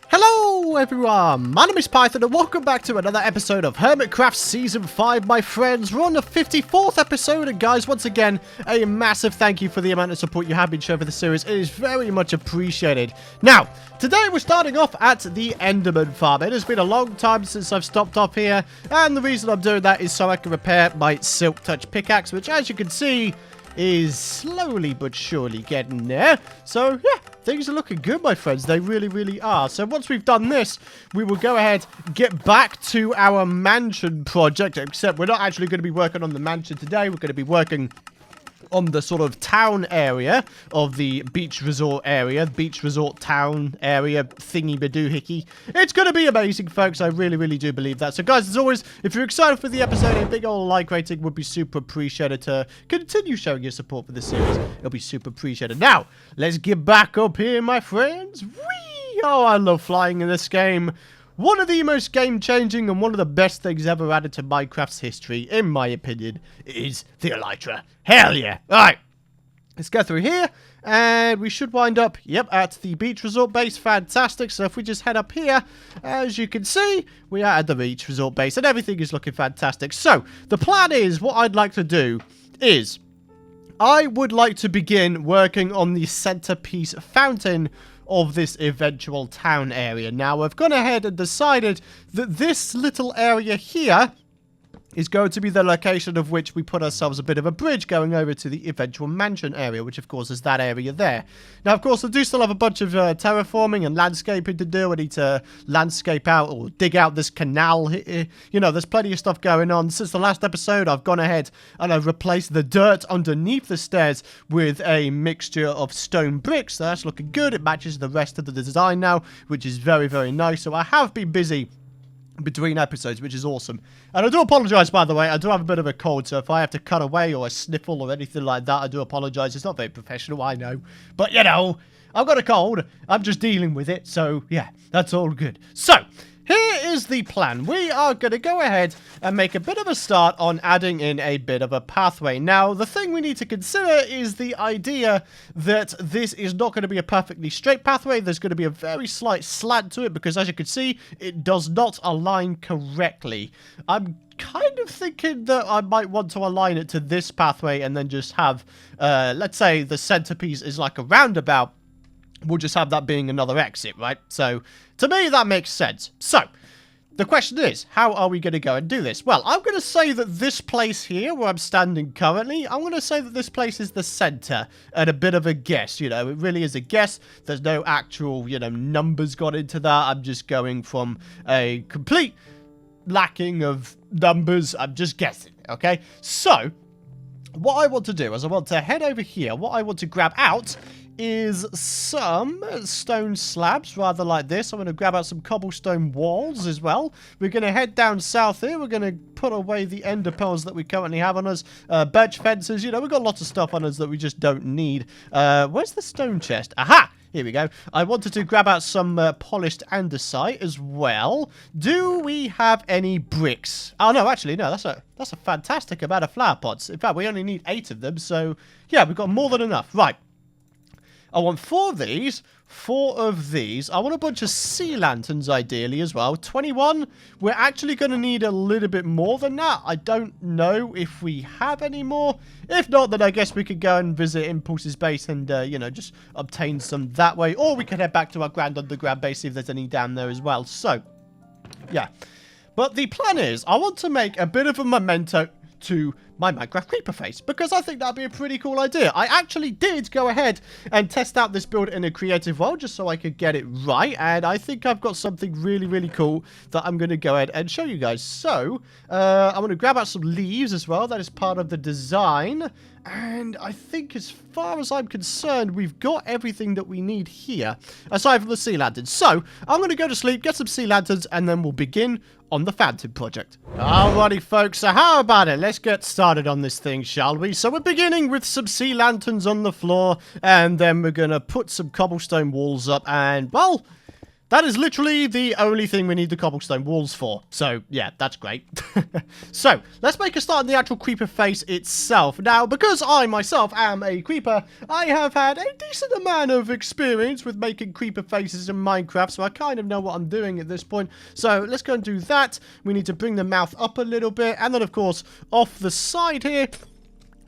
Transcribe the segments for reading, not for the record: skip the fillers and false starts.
Hello everyone, my name is Python and welcome back to another episode of Hermitcraft Season 5, my friends. We're on the 54th episode and guys, once again, a massive thank you for the amount of support you have been showing for the series. It is very much appreciated. Now, today we're starting off at the Enderman farm. It has been a long time since I've stopped off here, and the reason I'm doing that is so I can repair my Silk Touch pickaxe, which as you can see, is slowly but surely getting there. So, yeah, things are looking good, my friends. They really, really are. So, once we've done this, we will go ahead, get back to our mansion project. Except we're not actually going to be working on the mansion today. We're going to be working on the sort of town area of the beach resort area, beach resort town area thingy-badoohickey. It's going to be amazing, folks. I really, really do believe that. So, guys, as always, if you're excited for the episode, a big old like rating would be super appreciated to continue showing your support for the series. It'll be super appreciated. Now, let's get back up here, my friends. Whee! Oh, I love flying in this game. One of the most game-changing and one of the best things ever added to Minecraft's history, in my opinion, is the elytra. Hell yeah. Alright, let's go through here, and we should wind up, yep, at the beach resort base. Fantastic. So if we just head up here, as you can see, we are at the beach resort base, and everything is looking fantastic. So, the plan is, what I'd like to do is, I would like to begin working on the centerpiece fountain of this eventual town area. Now, I've gone ahead and decided that this little area here is going to be the location of which we put ourselves a bit of a bridge going over to the eventual mansion area, which of course is that area there. Now, of course, I do still have a bunch of terraforming and landscaping to do. I need to landscape out or dig out this canal. You know, there's plenty of stuff going on. Since the last episode, I've gone ahead and I've replaced the dirt underneath the stairs with a mixture of stone bricks. So that's looking good. It matches the rest of the design now, which is very, very nice. So I have been busy between episodes, which is awesome. And I do apologise, by the way, I do have a bit of a cold, so if I have to cut away or a sniffle or anything like that, I do apologise. It's not very professional, I know. But, you know, I've got a cold. I'm just dealing with it, so, yeah, that's all good. So, here is the plan. We are going to go ahead and make a bit of a start on adding in a bit of a pathway. Now, the thing we need to consider is the idea that this is not going to be a perfectly straight pathway. There's going to be a very slight slant to it because, as you can see, it does not align correctly. I'm kind of thinking that I might want to align it to this pathway and then just have, let's say the centerpiece is like a roundabout. We'll just have that being another exit, right? So, to me, that makes sense. So, the question is, how are we going to go and do this? Well, I'm going to say that this place here, where I'm standing currently, I'm going to say that this place is the center, and a bit of a guess, you know, it really is a guess. There's no actual, you know, numbers got into that. I'm just going from a complete lacking of numbers. I'm just guessing, okay? So, what I want to do is I want to head over here. What I want to grab out is some stone slabs, rather like this. I'm going to grab out some cobblestone walls as well. We're going to head down south here. We're going to put away the ender pearls that we currently have on us. Birch fences, you know, we've got lots of stuff on us that we just don't need. Where's the stone chest? Aha! Here we go. I wanted to grab out some polished andesite as well. Do we have any bricks? Oh, no, actually, no. That's a fantastic amount of flower pots. In fact, we only need 8 of them. So, yeah, we've got more than enough. Right. I want 4 of these, 4 of these. I want a bunch of sea lanterns, ideally, as well. 21. We're actually going to need a little bit more than that. I don't know if we have any more. If not, then I guess we could go and visit Impulse's base and, you know, just obtain some that way. Or we could head back to our Grand Underground base, see if there's any down there as well. So, yeah. But the plan is, I want to make a bit of a memento to my Minecraft creeper face, because I think that'd be a pretty cool idea. I actually did go ahead and test out this build in a creative world just so I could get it right, and I think I've got something really, really cool that I'm going to go ahead and show you guys. So, I'm going to grab out some leaves as well. That is part of the design, and I think as far as I'm concerned, we've got everything that we need here, aside from the sea lanterns. So, I'm going to go to sleep, get some sea lanterns, and then we'll begin on the fountain project. Alrighty, folks, so how about it? Let's get started on this thing, shall we? So we're beginning with some sea lanterns on the floor, and then we're going to put some cobblestone walls up, and, well, That is literally the only thing we need the cobblestone walls for. So, yeah, that's great. So, let's make a start on the actual creeper face itself. Now, because I myself am a creeper, I have had a decent amount of experience with making creeper faces in Minecraft, so I kind of know what I'm doing at this point. So, let's go and do that. We need to bring the mouth up a little bit, and then, of course, off the side here,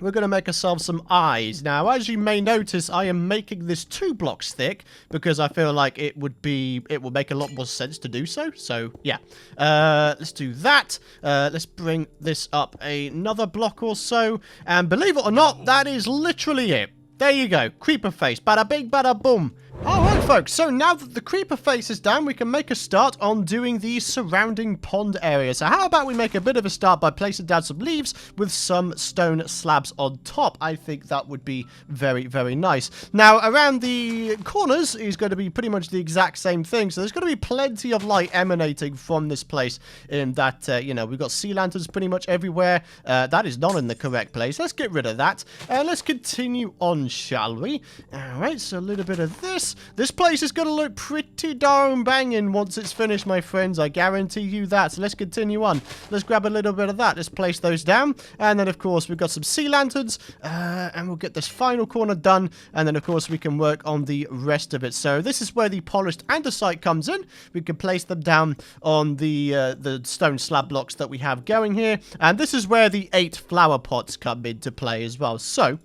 we're going to make ourselves some eyes. Now, as you may notice, I am making this 2 blocks thick because I feel like it would make a lot more sense to do so. So, yeah. Let's do that. Let's bring this up another block or so. And believe it or not, that is literally it. There you go. Creeper face. Bada bing, bada boom. Alright folks, so now that the creeper face is down, we can make a start on doing the surrounding pond area. So how about we make a bit of a start by placing down some leaves with some stone slabs on top? I think that would be very, very nice. Now, around the corners is going to be pretty much the exact same thing. So there's going to be plenty of light emanating from this place in that, you know, we've got sea lanterns pretty much everywhere. That is not in the correct place. Let's get rid of that. And let's continue on, shall we? Alright, so a little bit of this. This place is going to look pretty darn banging once it's finished, my friends. I guarantee you that. So let's continue on. Let's grab a little bit of that. Let's place those down. And then, of course, we've got some sea lanterns. And we'll get this final corner done. And then, of course, we can work on the rest of it. So this is where the polished andesite comes in. We can place them down on the stone slab blocks that we have going here. And this is where the 8 flower pots come into play as well. So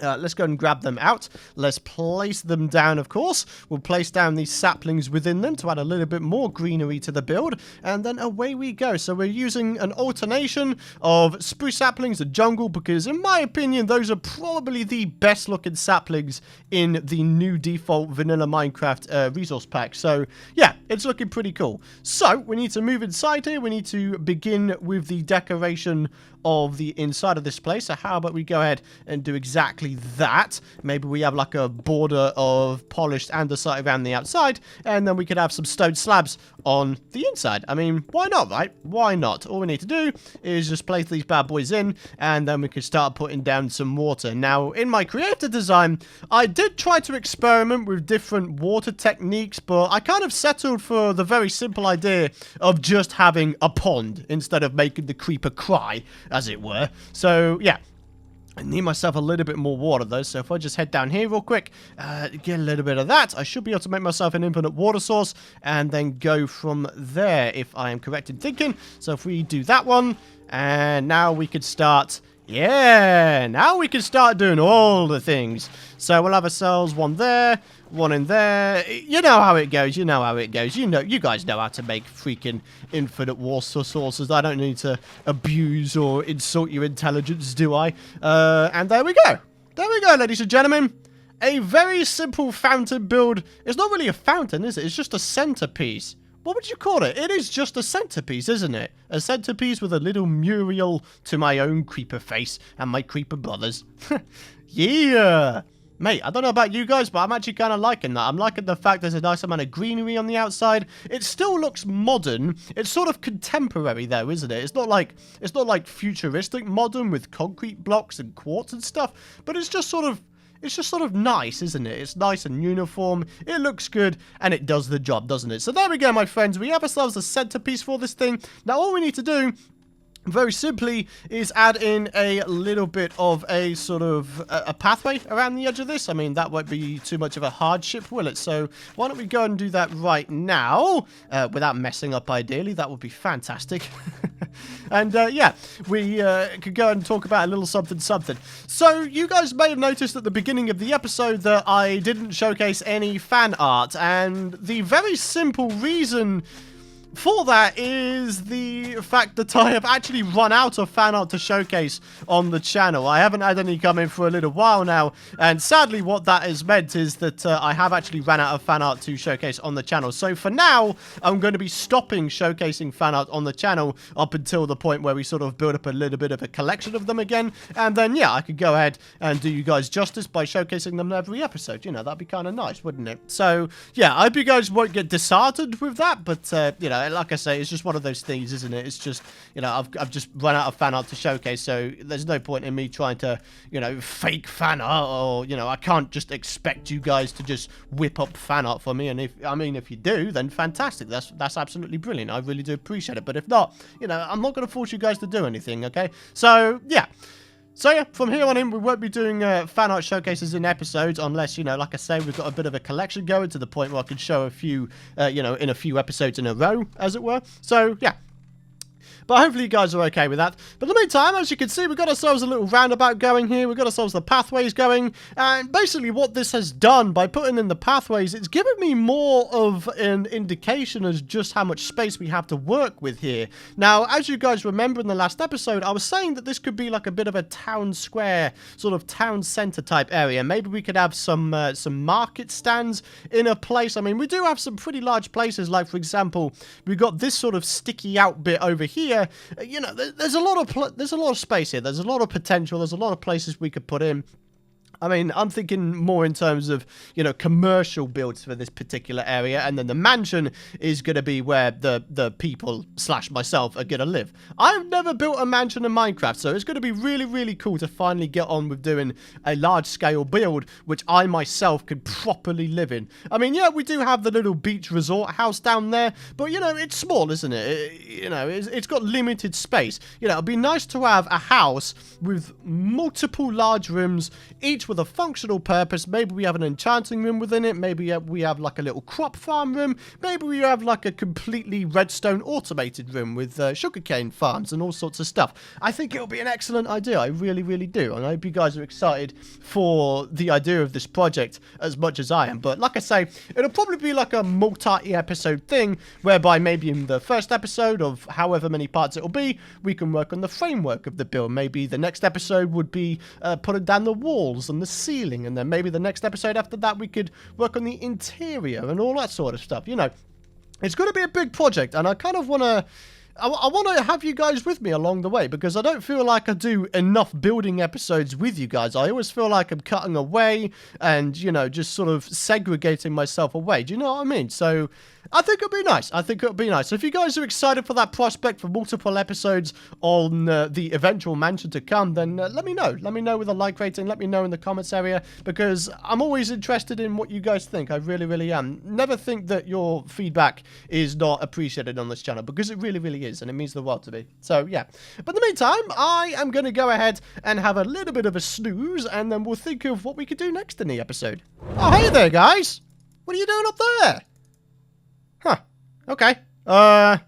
let's go and grab them out. Let's place them down, of course. We'll place down these saplings within them to add a little bit more greenery to the build. And then away we go. So we're using an alternation of spruce saplings and jungle because, in my opinion, those are probably the best looking saplings in the new default vanilla Minecraft resource pack. So, yeah, it's looking pretty cool. So, we need to move inside here. We need to begin with the decoration of the inside of this place. So how about we go ahead and do exactly that? Maybe we have like a border of polished andesite around the outside, and then we could have some stone slabs on the inside. I mean, why not, right? Why not? All we need to do is just place these bad boys in, and then we can start putting down some water. Now, in my creator design, I did try to experiment with different water techniques, but I kind of settled for the very simple idea of just having a pond instead of making the creeper cry, as it were. So, yeah. I need myself a little bit more water, though, so if I just head down here real quick, get a little bit of that, I should be able to make myself an infinite water source, and then go from there, if I am correct in thinking. So if we do that one, and now we could start... Yeah, now we can start doing all the things. So we'll have ourselves one there, one in there. You know how it goes. You know how it goes. You guys know how to make freaking infinite water sources. I don't need to abuse or insult your intelligence, do I? And there we go. There we go, ladies and gentlemen. A very simple fountain build. It's not really a fountain, is it? It's just a centerpiece. What would you call it? It is just a centerpiece, isn't it? A centerpiece with a little mural to my own creeper face and my creeper brothers. Yeah! Mate, I don't know about you guys, but I'm actually kind of liking that. I'm liking the fact there's a nice amount of greenery on the outside. It still looks modern. It's sort of contemporary, though, isn't it? It's not like futuristic modern with concrete blocks and quartz and stuff, but it's just sort of nice, isn't it? It's nice and uniform, it looks good, and it does the job, doesn't it? So there we go, my friends. We have ourselves a centerpiece for this thing. Now, all we need to do, very simply, is add in a little bit of a sort of a pathway around the edge of this. I mean, that won't be too much of a hardship, will it? So why don't we go and do that right now, without messing up, ideally. That would be fantastic. And, yeah, we could go and talk about a little something. So, you guys may have noticed at the beginning of the episode that I didn't showcase any fan art, and the very simple reason for that is the fact that I have actually run out of fan art to showcase on the channel. I haven't had any come in for a little while now, and sadly what that has meant is that I have actually ran out of fan art to showcase on the channel. So for now, I'm going to be stopping showcasing fan art on the channel up until the point where we sort of build up a little bit of a collection of them again, and then yeah, I could go ahead and do you guys justice by showcasing them every episode. You know, that'd be kind of nice, wouldn't it? So yeah, I hope you guys won't get disheartened with that, but you know, like I say, it's just one of those things, isn't it? It's just, you know, I've just run out of fan art to showcase, so there's no point in me trying to, you know, fake fan art, or, you know, I can't just expect you guys to just whip up fan art for me. And if you do, then fantastic. That's absolutely brilliant. I really do appreciate it. But if not, you know, I'm not going to force you guys to do anything, okay? So, yeah. So yeah, from here on in, we won't be doing fan art showcases in episodes unless, you know, like I say, we've got a bit of a collection going to the point where I can show a few, you know, in a few episodes in a row, as it were. So, yeah. But hopefully you guys are okay with that. But in the meantime, as you can see, we've got ourselves a little roundabout going here. We've got ourselves the pathways going. And basically what this has done by putting in the pathways, it's given me more of an indication as just how much space we have to work with here. Now, as you guys remember in the last episode, I was saying that this could be like a bit of a town square, sort of town center type area. Maybe we could have some market stands in a place. I mean, we do have some pretty large places, like, for example, we've got this sort of sticky out bit over here. You know, there's a lot of space here. There's a lot of potential. There's a lot of places we could put in. I mean, I'm thinking more in terms of, you know, commercial builds for this particular area, and then the mansion is going to be where the people / myself are going to live. I've never built a mansion in Minecraft, so it's going to be really, really cool to finally get on with doing a large-scale build, which I myself could properly live in. I mean, yeah, we do have the little beach resort house down there, but, you know, it's small, isn't it? You know, it's got limited space. You know, it'd be nice to have a house with multiple large rooms, each with a functional purpose. Maybe we have an enchanting room within it. Maybe we have like a little crop farm room. Maybe we have like a completely redstone automated room with sugarcane farms and all sorts of stuff. I think it'll be an excellent idea. I really, really do. And I hope you guys are excited for the idea of this project as much as I am. But like I say, it'll probably be like a multi-episode thing whereby maybe in the first episode of however many parts it'll be, we can work on the framework of the build. Maybe the next episode would be putting down the walls and the ceiling, and then maybe the next episode after that we could work on the interior and all that sort of stuff. You know, it's going to be a big project, and I kind of want to I want to have you guys with me along the way, because I don't feel like I do enough building episodes with you guys. I always feel like I'm cutting away and, you know, just sort of segregating myself away. Do you know what I mean? So I think it'll be nice. I think it'll be nice. So if you guys are excited for that prospect for multiple episodes on the eventual mansion to come, then let me know. Let me know with a like rating. Let me know in the comments area, because I'm always interested in what you guys think. I really, really am. Never think that your feedback is not appreciated on this channel, because it really, really is, and it means the world to me. So, yeah. But in the meantime, I am going to go ahead and have a little bit of a snooze, and then we'll think of what we could do next in the episode. Oh, hey there, guys. What are you doing up there? Huh. Okay.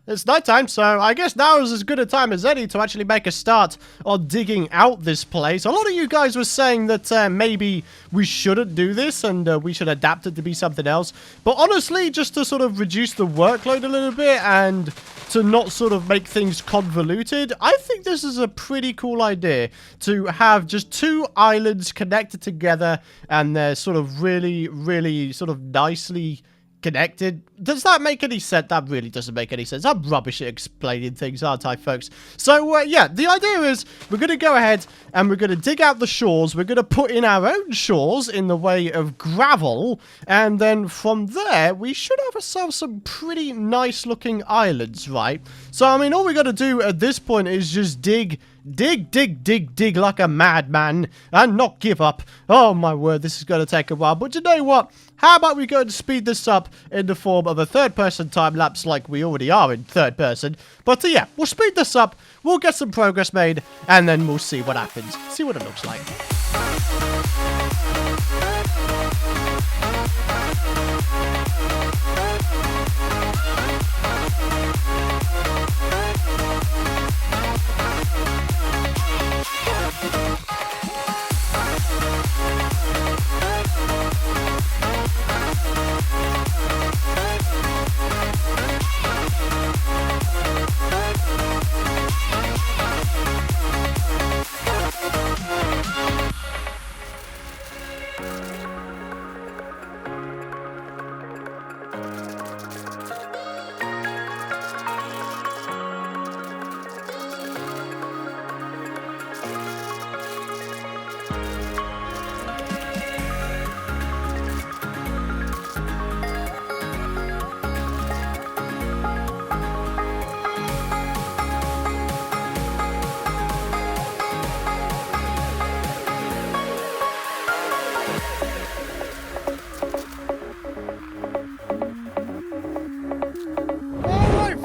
It's nighttime, so I guess now is as good a time as any to actually make a start on digging out this place. A lot of you guys were saying that maybe we shouldn't do this and we should adapt it to be something else. But honestly, just to sort of reduce the workload a little bit and to not sort of make things convoluted, I think this is a pretty cool idea to have just two islands connected together, and they're sort of really, really sort of nicely connected. Does that make any sense? That really doesn't make any sense. I'm rubbish at explaining things, aren't I, folks? So, yeah, the idea is we're going to go ahead and we're going to dig out the shores. We're going to put in our own shores in the way of gravel. And then from there, we should have ourselves some pretty nice-looking islands, right? So, I mean, all we got to do at this point is just dig like a madman and not give up. Oh, my word, this is going to take a while. But you know what? How about we go and speed this up in the form of a third-person time-lapse like we already are in third person. But yeah, we'll speed this up, we'll get some progress made, and then we'll see what happens. See what it looks like.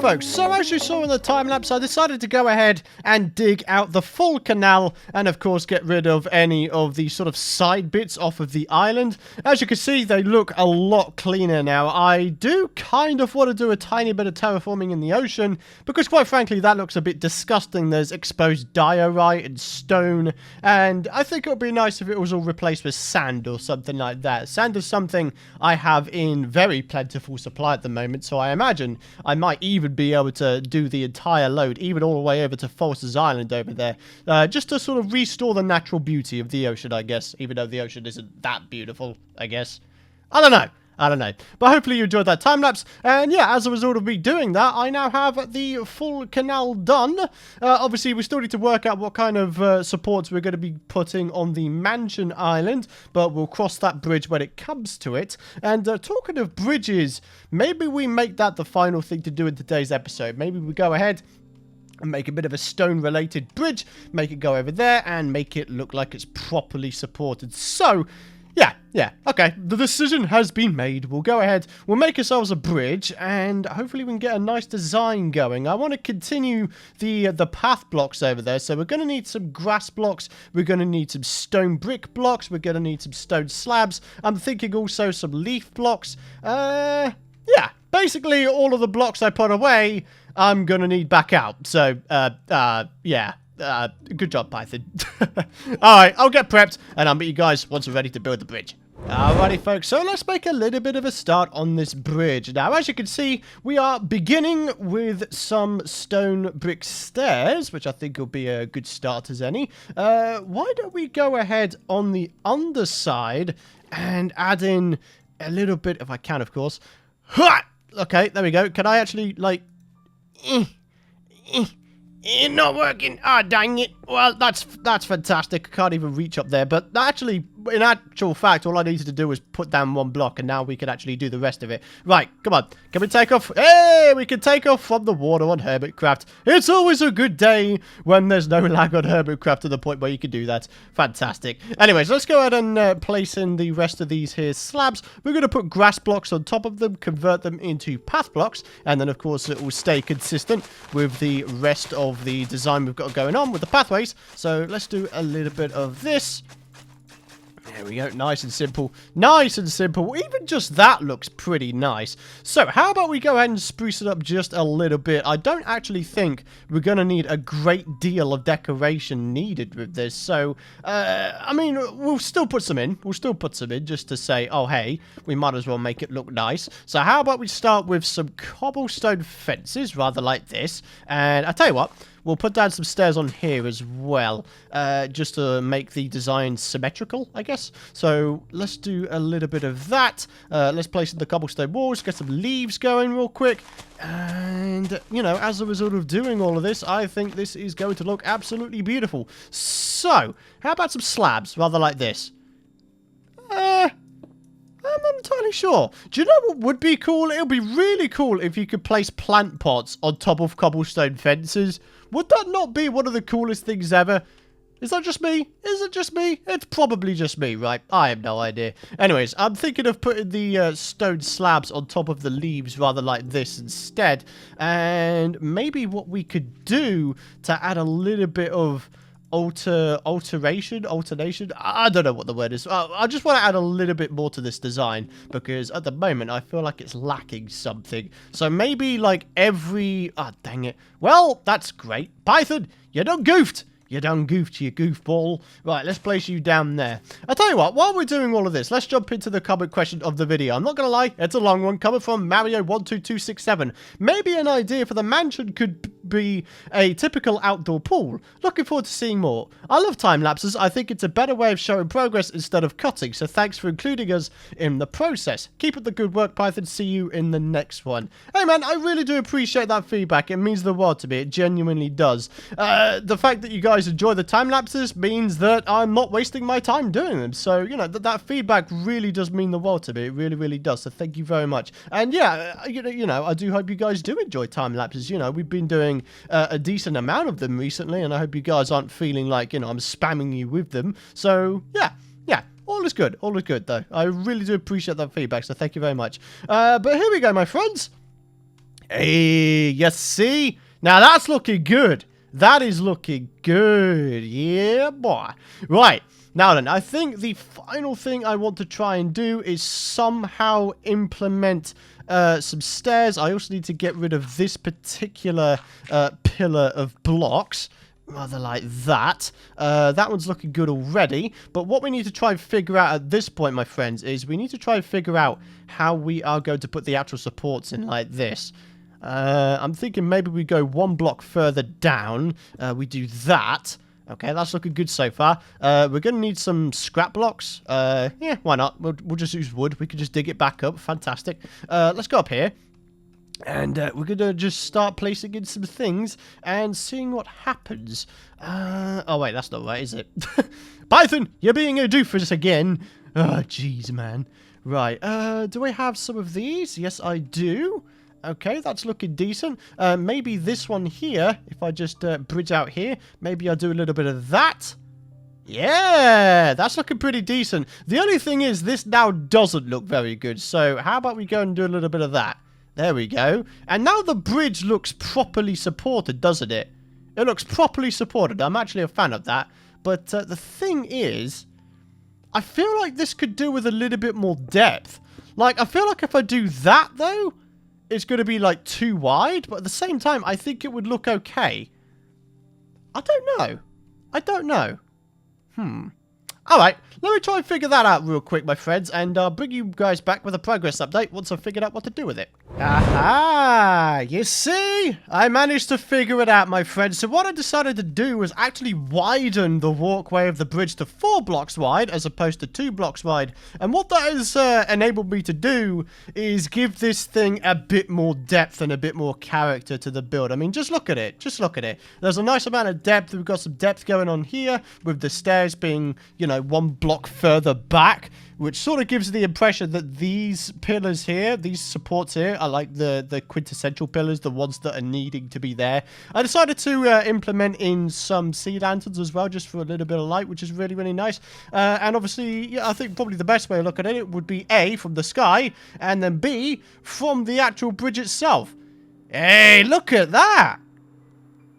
folks, so as you saw in the time-lapse, I decided to go ahead and dig out the full canal and, of course, get rid of any of the sort of side bits off of the island. As you can see, they look a lot cleaner now. I do kind of want to do a tiny bit of terraforming in the ocean because, quite frankly, that looks a bit disgusting. There's exposed diorite and stone, and I think it would be nice if it was all replaced with sand or something like that. Sand is something I have in very plentiful supply at the moment, so I imagine I might even be able to do the entire load, even all the way over to False's Island over there, just to sort of restore the natural beauty of the ocean, I guess, even though the ocean isn't that beautiful, I guess. I don't know. But hopefully you enjoyed that time-lapse. And yeah, as a result of me doing that, I now have the full canal done. Obviously, we still need to work out what kind of supports we're going to be putting on the mansion island. But we'll cross that bridge when it comes to it. And talking of bridges, maybe we make that the final thing to do in today's episode. Maybe we go ahead and make a bit of a stone-related bridge. Make it go over there and make it look like it's properly supported. So yeah, okay, the decision has been made. We'll go ahead, we'll make ourselves a bridge, and hopefully we can get a nice design going. I want to continue the path blocks over there, so we're going to need some grass blocks, we're going to need some stone brick blocks, we're going to need some stone slabs, I'm thinking also some leaf blocks. Yeah, basically all of the blocks I put away, I'm going to need back out, so, yeah. Good job, Python. Alright, I'll get prepped, and I'll meet you guys once we're ready to build the bridge. Alrighty, folks, so let's make a little bit of a start on this bridge. Now, as you can see, we are beginning with some stone brick stairs, which I think will be a good start as any. Why don't we go ahead on the underside and add in a little bit, if I can, of course. Okay, there we go. Can I actually, like... It's not working. Ah, dang it. Well, that's fantastic. I can't even reach up there. But actually, in actual fact, all I needed to do was put down one block, and now we can actually do the rest of it. Right, come on. Can we take off? Hey, we can take off from the water on Hermitcraft. It's always a good day when there's no lag on Hermitcraft to the point where you can do that. Fantastic. Anyways, let's go ahead and place in the rest of these here slabs. We're going to put grass blocks on top of them, convert them into path blocks, and then, of course, it will stay consistent with the rest of the design we've got going on with the pathways. So let's do a little bit of this. There we go. Nice and simple. Nice and simple. Even just that looks pretty nice. So how about we go ahead and spruce it up just a little bit. I don't actually think we're going to need a great deal of decoration needed with this. So, I mean, we'll still put some in. We'll still put some in just to say, oh, hey, we might as well make it look nice. So how about we start with some cobblestone fences, rather like this. And I'll tell you what. We'll put down some stairs on here as well, just to make the design symmetrical, I guess. So let's do a little bit of that. Let's place in the cobblestone walls, get some leaves going real quick. And, you know, as a result of doing all of this, I think this is going to look absolutely beautiful. So, how about some slabs, rather like this? I'm not entirely sure. Do you know what would be cool? It would be really cool if you could place plant pots on top of cobblestone fences. Would that not be one of the coolest things ever? Is that just me? Is it just me? It's probably just me, right? I have no idea. Anyways, I'm thinking of putting the stone slabs on top of the leaves rather like this instead. And maybe what we could do to add a little bit of alternation. I don't know what the word is. I just want to add a little bit more to this design because at the moment I feel like it's lacking something. So maybe like every... Ah, dang it. Well, that's great. Python, you done goofed. You done goofed, you goofball. Right, let's place you down there. I'll tell you what, while we're doing all of this, let's jump into the comment question of the video. I'm not going to lie, it's a long one, coming from Mario12267. Maybe an idea for the mansion could be a typical outdoor pool. Looking forward to seeing more. I love time lapses. I think it's a better way of showing progress instead of cutting, so thanks for including us in the process. Keep up the good work, Python. See you in the next one. Hey man, I really do appreciate that feedback. It means the world to me. It genuinely does. The fact that you guys enjoy the time lapses means that I'm not wasting my time doing them. So, you know, that feedback really does mean the world to me. It really, really does. So thank you very much. And yeah, you know, I do hope you guys do enjoy time lapses. You know, we've been doing a decent amount of them recently, and I hope you guys aren't feeling like, you know, I'm spamming you with them. So yeah. All is good. All is good, though. I really do appreciate that feedback, so thank you very much. But here we go, my friends. Hey, you see? Now that's looking good. That is looking good. Yeah, boy. Right. Now then, I think the final thing I want to try and do is somehow implement some stairs. I also need to get rid of this particular pillar of blocks. Rather like that. That one's looking good already. But what we need to try and figure out at this point, my friends, is we need to try and figure out how we are going to put the actual supports in like this. I'm thinking maybe we go one block further down. We do that. Okay, that's looking good so far. We're going to need some scrap blocks. Yeah, why not? We'll just use wood. We can just dig it back up. Fantastic. Let's go up here. And we're going to just start placing in some things and seeing what happens. Oh, wait, that's not right, is it? Python, you're being a doofus again. Oh, jeez, man. Right, do I have some of these? Yes, I do. Okay, that's looking decent. Maybe this one here, if I just bridge out here, maybe I'll do a little bit of that. Yeah, that's looking pretty decent. The only thing is, this now doesn't look very good. So how about we go and do a little bit of that? There we go. And now the bridge looks properly supported, doesn't it? It looks properly supported. I'm actually a fan of that. But the thing is, I feel like this could do with a little bit more depth. Like, I feel like if I do that, though, it's going to be, like, too wide. But at the same time, I think it would look okay. I don't know. I don't know. Alright, let me try and figure that out real quick, my friends, and I'll bring you guys back with a progress update once I've figured out what to do with it. Aha! You see? I managed to figure it out, my friends. So what I decided to do was actually widen the walkway of the bridge to 4 blocks wide as opposed to 2 blocks wide. And what that has enabled me to do is give this thing a bit more depth and a bit more character to the build. I mean, just look at it. Just look at it. There's a nice amount of depth. We've got some depth going on here with the stairs being, you know, 1 block further back, which sort of gives the impression that these pillars here, these supports here, are like the quintessential pillars, the ones that are needing to be there. I decided to implement in some sea lanterns as well, just for a little bit of light, which is really, really nice. And obviously, yeah, I think probably the best way to look at it would be A, from the sky, and then B, from the actual bridge itself. Hey, look at that!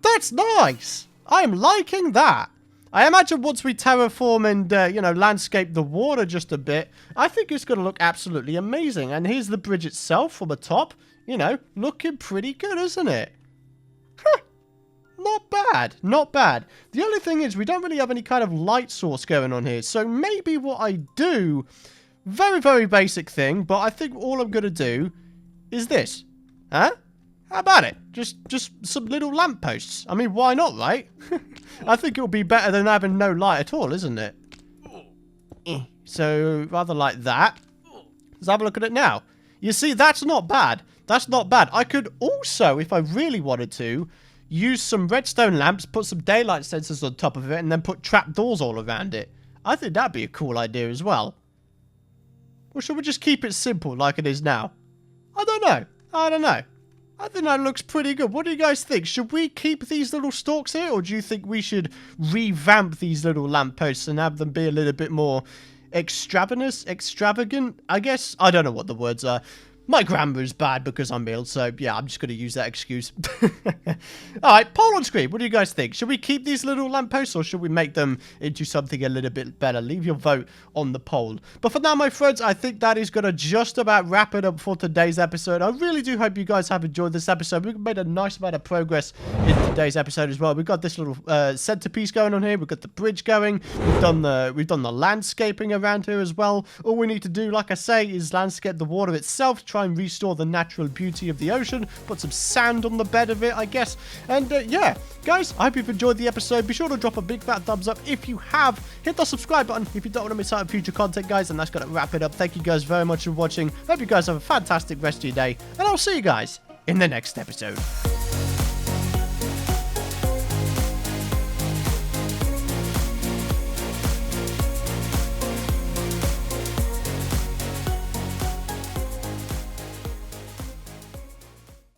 That's nice! I'm liking that. I imagine once we terraform and, you know, landscape the water just a bit, I think it's going to look absolutely amazing. And here's the bridge itself from the top. You know, looking pretty good, isn't it? Huh. Not bad. Not bad. The only thing is we don't really have any kind of light source going on here. So maybe what I do, very, very basic thing, but I think all I'm going to do is this. Huh? How about it? Just some little lampposts. I mean, why not, right? I think it'll be better than having no light at all, isn't it? So, rather like that. Let's have a look at it now. You see, that's not bad. That's not bad. I could also, if I really wanted to, use some redstone lamps, put some daylight sensors on top of it, and then put trapdoors all around it. I think that'd be a cool idea as well. Or should we just keep it simple like it is now? I don't know. I don't know. I think that looks pretty good. What do you guys think? Should we keep these little stalks here? Or do you think we should revamp these little lampposts and have them be a little bit more extravagant? I guess. I don't know what the words are. My grammar is bad because I'm ill, so yeah, I'm just going to use that excuse. Alright, poll on screen. What do you guys think? Should we keep these little lampposts or should we make them into something a little bit better? Leave your vote on the poll. But for now, my friends, I think that is going to just about wrap it up for today's episode. I really do hope you guys have enjoyed this episode. We've made a nice amount of progress in today's episode as well. We've got this little centerpiece going on here. We've got the bridge going. We've done the landscaping around here as well. All we need to do, like I say, is landscape the water itself, try and restore the natural beauty of the ocean, put some sand on the bed of it, I guess. And yeah, guys, I hope you've enjoyed the episode. Be sure to drop a big fat thumbs up if you have. Hit the subscribe button if you don't want to miss out on future content, guys. And that's going to wrap it up. Thank you guys very much for watching. Hope you guys have a fantastic rest of your day. And I'll see you guys in the next episode.